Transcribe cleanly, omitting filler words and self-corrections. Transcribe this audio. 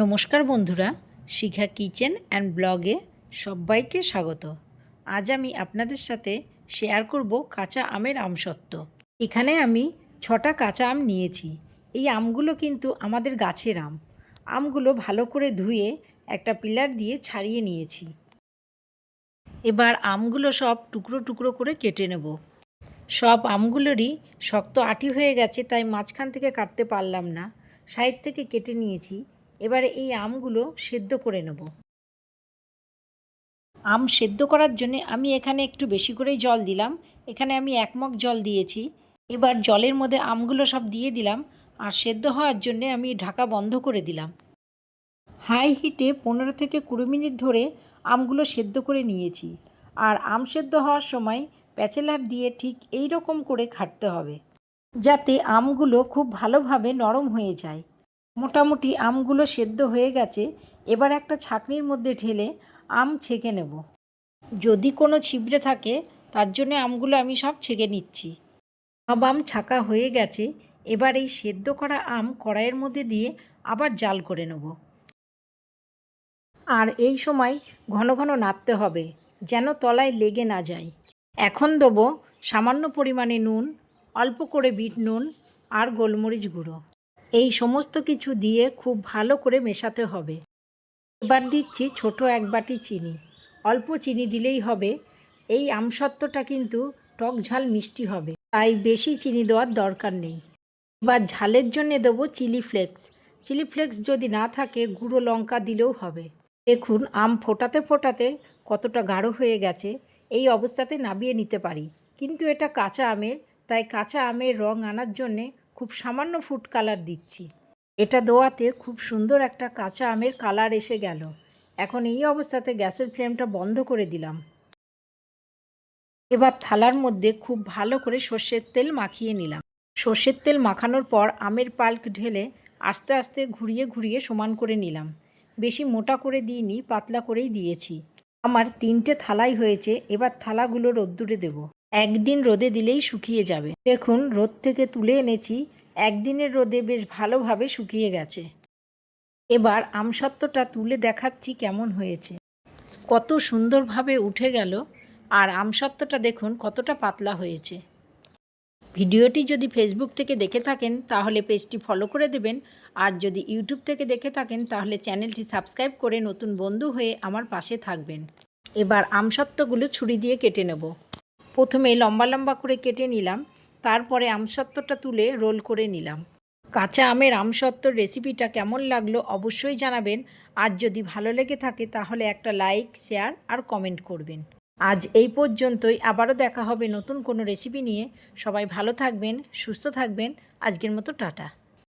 নমস্কার বন্ধুরা, শিখা kitchen and ব্লগে সবাইকে স্বাগত। আজ আমি আপনাদের সাথে শেয়ার করব কাঁচা আমের আমসত্ত্ব। এখানে আমি 6টা কাঁচা আম নিয়েছি। এই আমগুলো কিন্তু আমাদের গাছের আম। আমগুলো ভালো করে ধুয়ে একটা পিলার দিয়ে ছাড়িয়ে নিয়েছি। এবার আমগুলো সব টুকরো টুকরো করে কেটে নেব। সব আমগুলোরই শক্ত আটি হয়ে গেছে, তাই মাঝখান থেকে কাটতে পারলাম না, সাইড থেকে কেটে নিয়েছি। এবারে এই আমগুলো সেদ্ধ করে নেব। আম সেদ্ধ করার জন্য আমি এখানে একটু বেশি করেই জল দিলাম। এখানে আমি 1 মগ জল দিয়েছি। এবার জলের মধ্যে আমগুলো সব দিয়ে দিলাম আর সেদ্ধ হওয়ার জন্য আমি ঢাকা বন্ধ করে দিলাম। হাই হিটে 15 থেকে 20 মিনিট ধরে আমগুলো সেদ্ধ করে নিয়েছি। আর আম সেদ্ধ হওয়ার সময় প্যাচেলার দিয়ে ঠিক এই রকম করে ঘাঁটতে হবে, যাতে আমগুলো খুব ভালোভাবে নরম হয়ে যায়। মোটামুটি আমগুলো সেদ্ধ হয়ে গেছে। এবার একটা ছাঁকনির মধ্যে ঢেলে আম ছেঁকে নেব। যদি কোনো ছিবড়ে থাকে তার জন্য আমগুলো আমি সব ছেঁকে নিচ্ছি। সব আম ছাঁকা হয়ে গেছে। এবার এই সেদ্ধ করা আম কড়াইয়ের মধ্যে দিয়ে আবার জাল করে নেব। আর এই সময় ঘন ঘন নাড়তে হবে, যেন তলায় লেগে না যায়। এখন দেবো সামান্য পরিমাণে নুন, অল্প করে বিট নুন আর গোলমরিচ গুঁড়ো। এই সমস্ত কিছু দিয়ে খুব ভালো করে মেশাতে হবে। এবার দিচ্ছি ছোট 1 বাটি চিনি। অল্প চিনি দিলেই হবে। এই আমসত্ত্বটা কিন্তু টক ঝাল মিষ্টি হবে, তাই বেশি চিনি দেওয়ার দরকার নেই। এবার ঝালের জন্য দেবো চিলি ফ্লেক্স। চিলি ফ্লেক্স যদি না থাকে গুঁড়ো লঙ্কা দিলেও হবে। দেখুন আম ফোটাতে ফোটাতে কতটা গাঢ় হয়ে গেছে। এই অবস্থাতে নামিয়ে নিতে পারি, কিন্তু এটা কাঁচা আমের, তাই কাঁচা আমের রং আনার জন্যে খুব সামান্য ফুড কালার দিচ্ছি। এটা দেওয়াতে খুব সুন্দর একটা কাঁচা আমের কালার এসে গেল। এখন এই অবস্থাতে গ্যাসের ফ্লেমটা বন্ধ করে দিলাম। এবার থালার মধ্যে খুব ভালো করে সর্ষের তেল মাখিয়ে নিলাম। সর্ষের তেল মাখানোর পর আমের পাল্প ঢেলে আস্তে আস্তে ঘুরিয়ে ঘুরিয়ে সমান করে নিলাম। বেশি মোটা করে দিইনি, পাতলা করেই দিয়েছি। আমার 3টে থালাই হয়েছে। এবার থালাগুলো রোদ্দুরে দেব। একদিন রোদে দিলেই শুকিয়ে যাবে। দেখুন রোদ থেকে তুলে এনেছি, একদিনের রোদে বেশ ভালোভাবে শুকিয়ে গেছে। এবার আমসত্ত্বটা তুলে দেখাচ্ছি কেমন হয়েছে। কত সুন্দরভাবে উঠে গেল। আর আমসত্ত্বটা দেখুন কতটা পাতলা হয়েছে। ভিডিওটি যদি ফেসবুক থেকে দেখে থাকেন তাহলে পেজটি ফলো করে দেবেন, আর যদি ইউটিউব থেকে দেখে থাকেন তাহলে চ্যানেলটি সাবস্ক্রাইব করে নতুন বন্ধু হয়ে আমার পাশে থাকবেন। এবার আমসত্ত্বগুলো ছুরি দিয়ে কেটে নেব। প্রথমে লম্বা লম্বা করে কেটে নিলাম, তারপরে আমসত্ত্বটা তুলে রোল করে নিলাম। কাঁচা আমের আমসত্ত্বর রেসিপিটা কেমন লাগলো অবশ্যই জানাবেন। আর যদি ভালো লেগে থাকে তাহলে একটা লাইক, শেয়ার আর কমেন্ট করবেন। আজ এই পর্যন্তই। আবারও দেখা হবে নতুন কোনো রেসিপি নিয়ে। সবাই ভালো থাকবেন, সুস্থ থাকবেন। আজকের মতো টাটা।